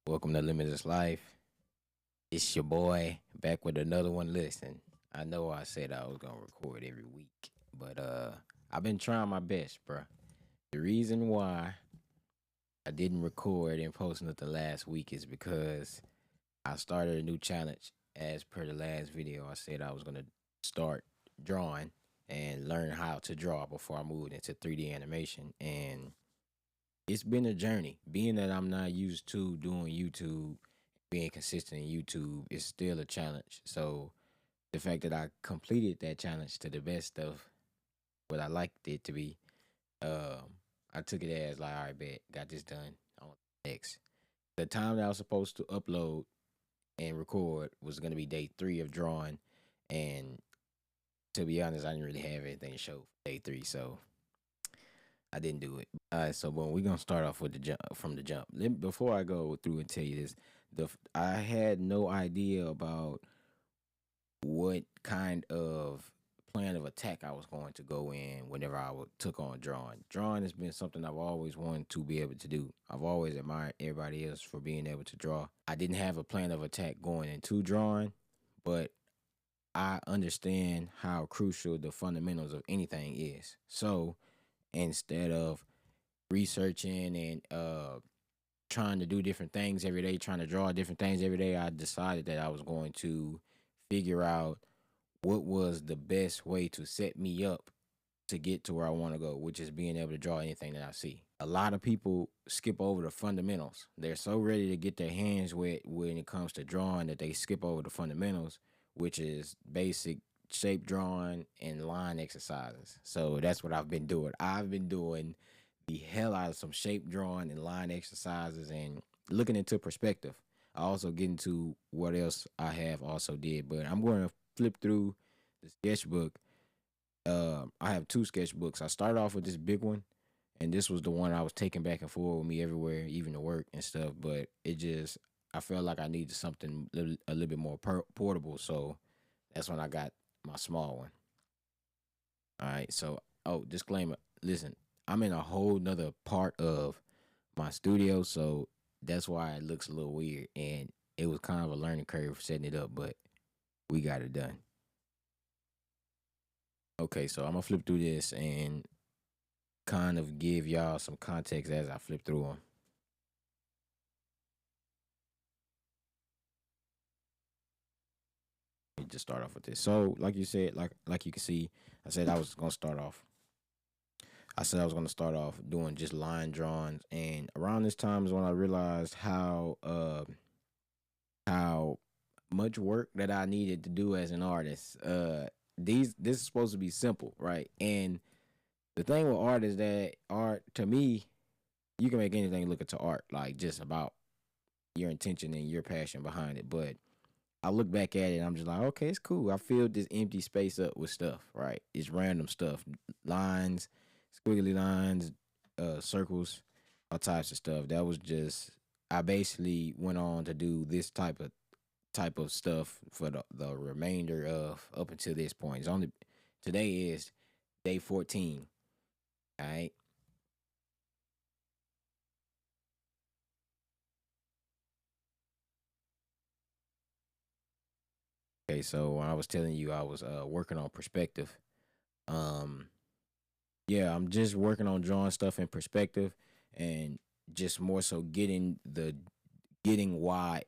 Welcome to Limitless Life. It's your boy back with another one. Listen, I know I said I was gonna record every week, but I've been trying my best, bruh. The reason why I didn't record and post nothing last week is because I started a new challenge. As per the last video, I said I was gonna start drawing and learn how to draw before I moved into 3D animation, and it's been a journey. Being that I'm not used to doing YouTube, being consistent in YouTube is still a challenge. So the fact that I completed that challenge to the best of what I liked it to be, I took it as like, all right, bet, got this done. On next. The time that I was supposed to upload and record was gonna be day 3 of drawing, and to be honest, I didn't really have anything to show for day 3, so I didn't do it. All right, so boom, we're gonna start off with the jump from the jump. Before I go through and tell you this, I had no idea about what kind of plan of attack I was going to go in whenever took on drawing. Drawing has been something I've always wanted to be able to do. I've always admired everybody else for being able to draw. I didn't have a plan of attack going into drawing, but I understand how crucial the fundamentals of anything is. So instead of researching and trying to do different things every day, trying to draw different things every day, I decided that I was going to figure out what was the best way to set me up to get to where I want to go, which is being able to draw anything that I see. A lot of people skip over the fundamentals. They're so ready to get their hands wet when it comes to drawing that they skip over the fundamentals, which is basic shape drawing and line exercises. So that's what I've been doing. I've been doing the hell out of some shape drawing and line exercises and looking into perspective. I also get into what else I have also did, but I'm going to flip through the sketchbook. I have 2 sketchbooks. I started off with this big one, and this was the one I was taking back and forth with me everywhere, even to work and stuff. But I felt like I needed something a little bit more portable, so that's when I got my small one. All right. So, disclaimer. Listen, I'm in a whole nother part of my studio, so that's why it looks a little weird. And it was kind of a learning curve setting it up, but we got it done. Okay, so I'm gonna flip through this and kind of give y'all some context as I flip through them. Let me just start off with this. So, like you said, like you can see, I said I was gonna start off. I said I was gonna start off doing just line drawings, and around this time is when I realized how much work that I needed to do as an artist. This is supposed to be simple, right? And the thing with art is that art, to me, you can make anything look into art, like just about your intention and your passion behind it. But I look back at it and I'm just like, okay, it's cool. I filled this empty space up with stuff, right? It's random stuff, lines, squiggly lines, circles, all types of stuff. That was just, I basically went on to do this type of stuff for the remainder of up until this point. It's only today is day 14. All right. Okay, so when I was telling you I was working on perspective, um, yeah, I'm just working on drawing stuff in perspective and just more so getting why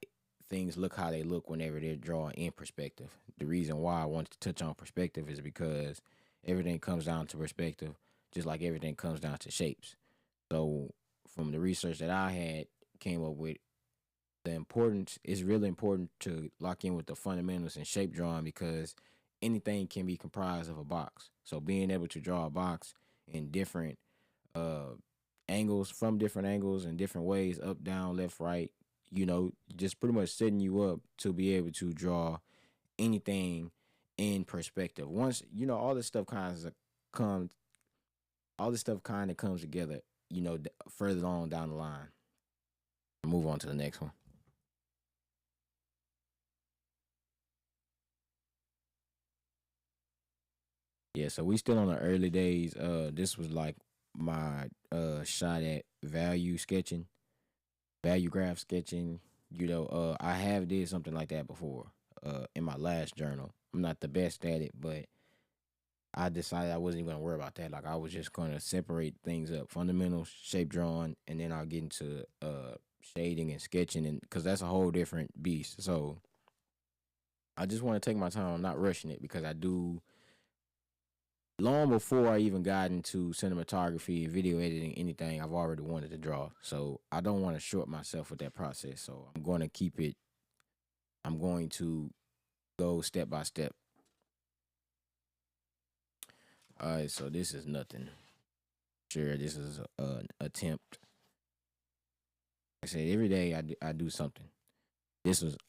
things look how they look whenever they're drawn in perspective. The reason why I wanted to touch on perspective is because everything comes down to perspective, just like everything comes down to shapes. So from the research that I had came up with, the importance is really important to lock in with the fundamentals in shape drawing because anything can be comprised of a box. So being able to draw a box in different uh angles, from different angles and different ways, up, down, left, right, just pretty much setting you up to be able to draw anything in perspective. Once all this stuff comes all this stuff kind of comes together, further on down the line. Move on to the next one. Yeah, so we still on the early days. This was like my shot at value sketching. value graph sketching. I have did something like that before. In my last journal, I'm not the best at it, but I decided I wasn't even gonna worry about that. Like I was just gonna separate things up: fundamentals, shape drawing, and then I'll get into shading and sketching, and because that's a whole different beast. So I just want to take my time. I'm not rushing it because I do. Long before I even got into cinematography, video editing, anything, I've already wanted to draw. So I don't want to short myself with that process. So I'm going to keep it. I'm going to go step by step. All right. So this is nothing. Sure, this is an attempt. I said every day I do something.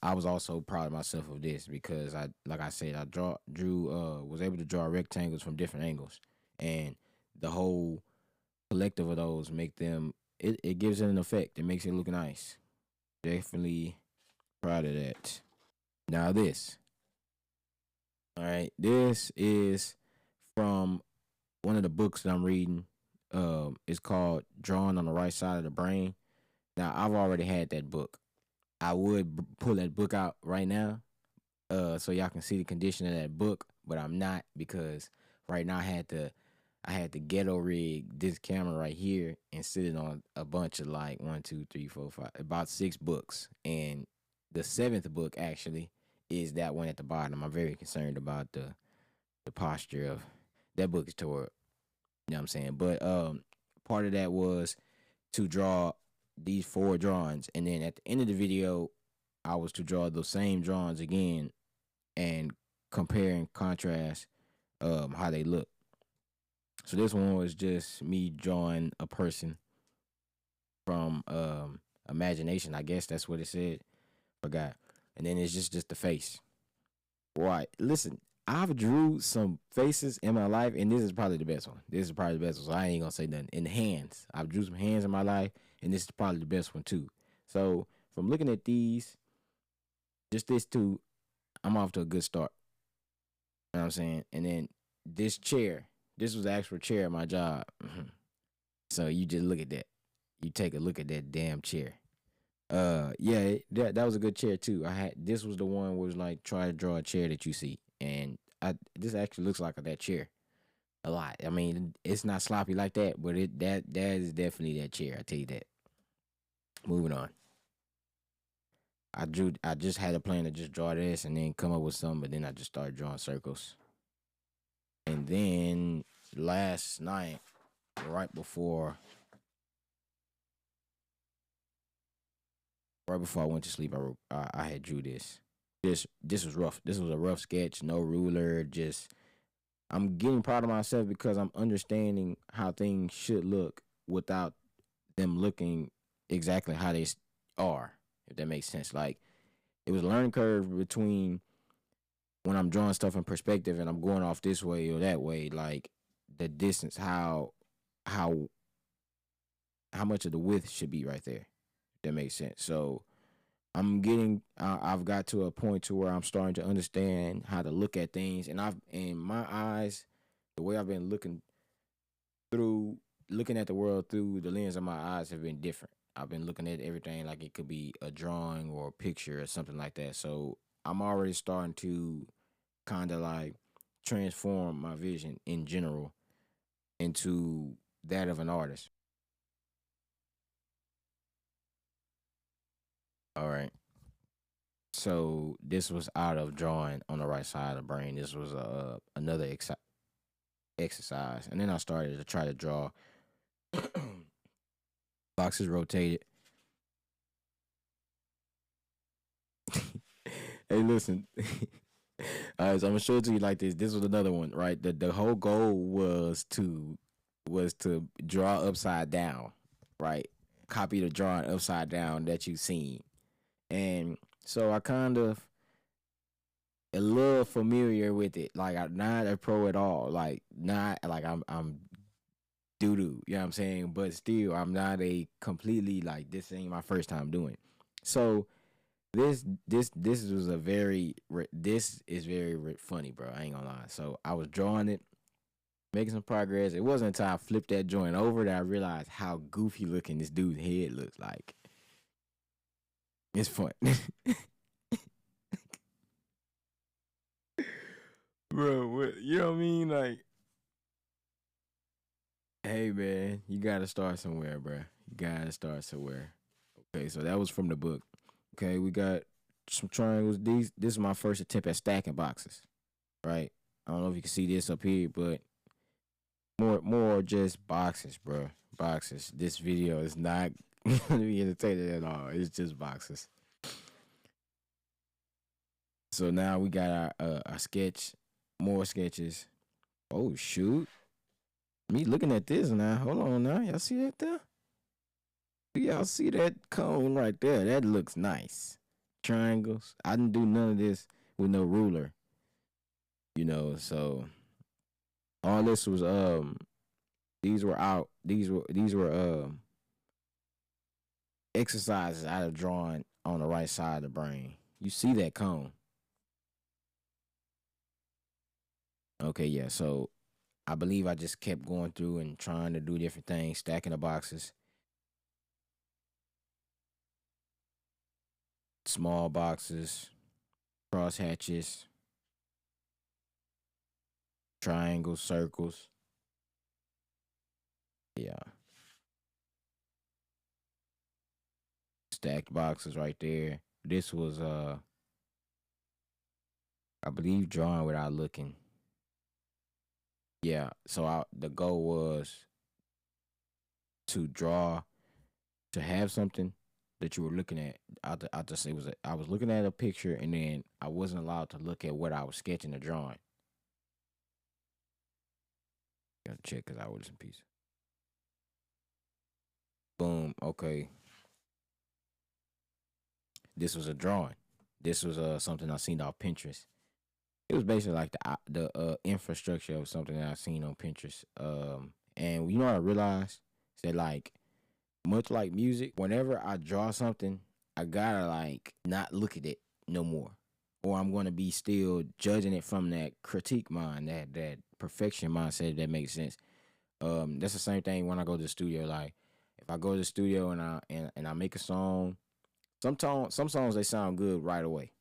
I was also proud of myself of this because like I said, was able to draw rectangles from different angles, and the whole collective of those make them it gives it an effect. It makes it look nice. Definitely proud of that. Now this, all right, this is from one of the books that I'm reading. It's called Drawing on the Right Side of the Brain. Now I've already had that book. I would pull that book out right now, so y'all can see the condition of that book, but I'm not because right now I had to ghetto rig this camera right here and sit it on a bunch of like one, two, three, four, five, about six books. And the seventh book actually is that one at the bottom. I'm very concerned about the posture of that book is tore up. You know what I'm saying? But part of that was to draw these four drawings. And then at the end of the video, I was to draw those same drawings again and compare and contrast how they look. So this one was just me drawing a person from imagination. I guess that's what it said. Forgot. And then it's just the face. Right. Listen, I've drew some faces in my life, and this is probably the best one. This is probably the best one. So I ain't gonna say nothing. In the hands, I've drew some hands in my life, and this is probably the best one too. So from looking at these, just this two, I'm off to a good start. You know what I'm saying? And then this chair, this was the actual chair at my job. So you just look at that. You take a look at that damn chair. Yeah, that was a good chair too. This was the one where was like try to draw a chair that you see, and this actually looks like that chair a lot. I mean, it's not sloppy like that, but that is definitely that chair. I tell you that. Moving on. I just had a plan to just draw this and then come up with something, but then I just started drawing circles. And then last night, right before I went to sleep, I had drew this. This was rough. This was a rough sketch, no ruler. Just I'm getting proud of myself because I'm understanding how things should look without them looking exactly how they are. If that makes sense. Like it was a learning curve between when I'm drawing stuff in perspective and I'm going off this way or that way. Like the distance, how how much of the width should be right there. If that makes sense. So I've got to a point to where I'm starting to understand how to look at things, and in my eyes, the way I've been through, looking at the world through the lens of my eyes have been different. I've been looking at everything like it could be a drawing or a picture or something like that. So I'm already starting to kind of like transform my vision in general into that of an artist. All right. So this was out of drawing on the right side of the brain. This was another exercise, and then I started to try to draw boxes rotated. Hey, listen. All right, so I'm gonna show it to you like this. This was another one, right? The whole goal was to draw upside down, right? Copy the drawing upside down that you've seen, and so I kind of a little familiar with it. Like I'm not a pro at all. Like not like I'm doo doo. You know what I'm saying? But still, I'm not a completely like this ain't my first time doing it. So this was a this is very funny, bro. I ain't gonna lie. So I was drawing it, making some progress. It wasn't until I flipped that joint over that I realized how goofy looking this dude's head looks like. It's fun. Bro, you know what I mean? Like, hey man, you gotta start somewhere, bro. You gotta start somewhere. Okay, so that was from the book. Okay, we got some triangles. This is my first attempt at stacking boxes. Right? I don't know if you can see this up here, but more just boxes, bro. Boxes. This video is not gonna be entertaining at all. It's just boxes. So now we got our sketch, more sketches. Oh shoot! Me looking at this now. Hold on now. Y'all see that there? Y'all see that cone right there? That looks nice. Triangles. I didn't do none of this with no ruler. So all this was these were out. These were exercises I have drawn on the right side of the brain. You see that cone? Okay, yeah. So I believe I just kept going through and trying to do different things, stacking the boxes, small boxes, cross hatches, triangles, circles. Yeah, stacked boxes right there. This was I believe drawing without looking. Yeah, so the goal was to draw, to have something that you were looking at. I just it was I was looking at a picture and then I wasn't allowed to look at what I was sketching or drawing. Gotta check because I was in peace. Boom. Okay, this was a drawing. This was something I seen off Pinterest. It was basically like the infrastructure of something that I seen on Pinterest. And you know what I realized? Is that like much like music, whenever I draw something, I gotta like not look at it no more, or I'm gonna be still judging it from that critique mind, that perfection mindset. If that makes sense. That's the same thing when I go to the studio. Like if I go to the studio and I make a song, some songs they sound good right away,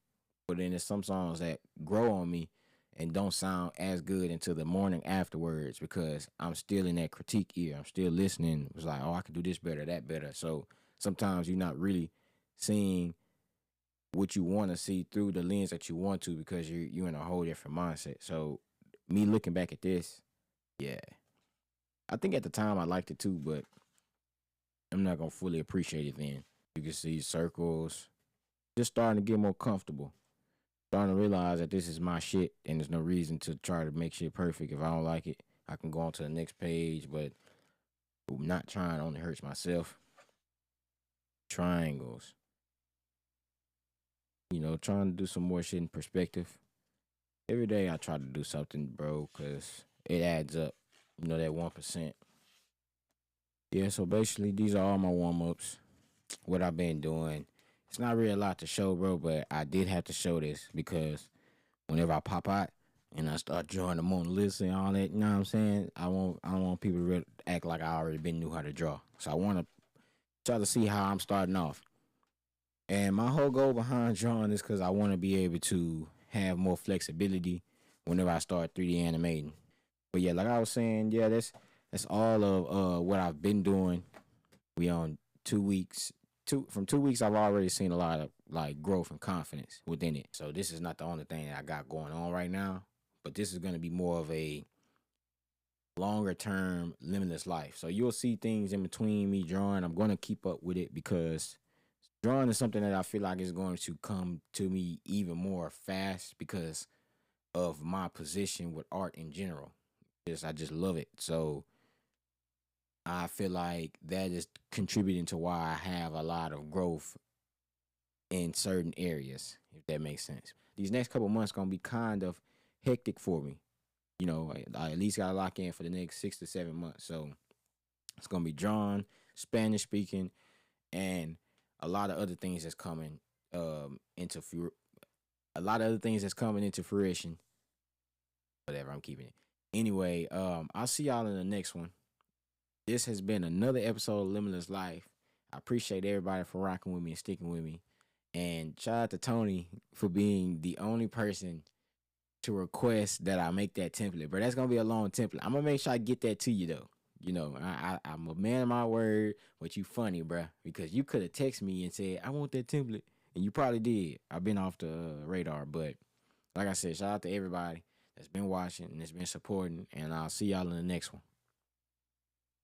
but then there's some songs that grow on me and don't sound as good until the morning afterwards because I'm still in that critique ear. I'm still listening. It's like, oh, I can do this better, that better. So sometimes you're not really seeing what you want to see through the lens that you want to because you're in a whole different mindset. So me looking back at this, yeah, I think at the time I liked it too, but I'm not gonna fully appreciate it then. You can see circles, just starting to get more comfortable. Starting to realize that this is my shit and there's no reason to try to make shit perfect. If I don't like it, I can go on to the next page, but not trying only hurts myself. Triangles. Trying to do some more shit in perspective. Every day I try to do something, bro, because it adds up. That 1%. Yeah, so basically these are all my warm ups. What I've been doing. It's not really a lot to show, bro, but I did have to show this because whenever I pop out and I start drawing the Mona Lisa and all that, you know what I'm saying? I don't want people to really act like I already knew how to draw. So I want to try to see how I'm starting off. And my whole goal behind drawing is because I want to be able to have more flexibility whenever I start 3D animating. But yeah, like I was saying, yeah, that's all of what I've been doing. We on 2 weeks. From 2 weeks, I've already seen a lot of like growth and confidence within it. So this is not the only thing that I got going on right now, but this is going to be more of a longer term limitless life. So you'll see things in between me drawing. I'm going to keep up with it because drawing is something that I feel like is going to come to me even more fast because of my position with art in general. I just love it. So I feel like that is contributing to why I have a lot of growth in certain areas, if that makes sense. These next couple months gonna be kind of hectic for me. I at least gotta lock in for the next 6 to 7 months. So it's gonna be drawn, Spanish speaking, and a lot of other things that's coming into a lot of other things that's coming into fruition. Whatever, I'm keeping it. Anyway, I'll see y'all in the next one. This has been another episode of Limitless Life. I appreciate everybody for rocking with me and sticking with me. And shout out to Tony for being the only person to request that I make that template. But that's gonna be a long template. I'm gonna make sure I get that to you though. You know, I'm a man of my word, but you funny, bruh. Because you could have texted me and said, I want that template. And you probably did. I've been off the radar. But like I said, shout out to everybody that's been watching and that's been supporting. And I'll see y'all in the next one.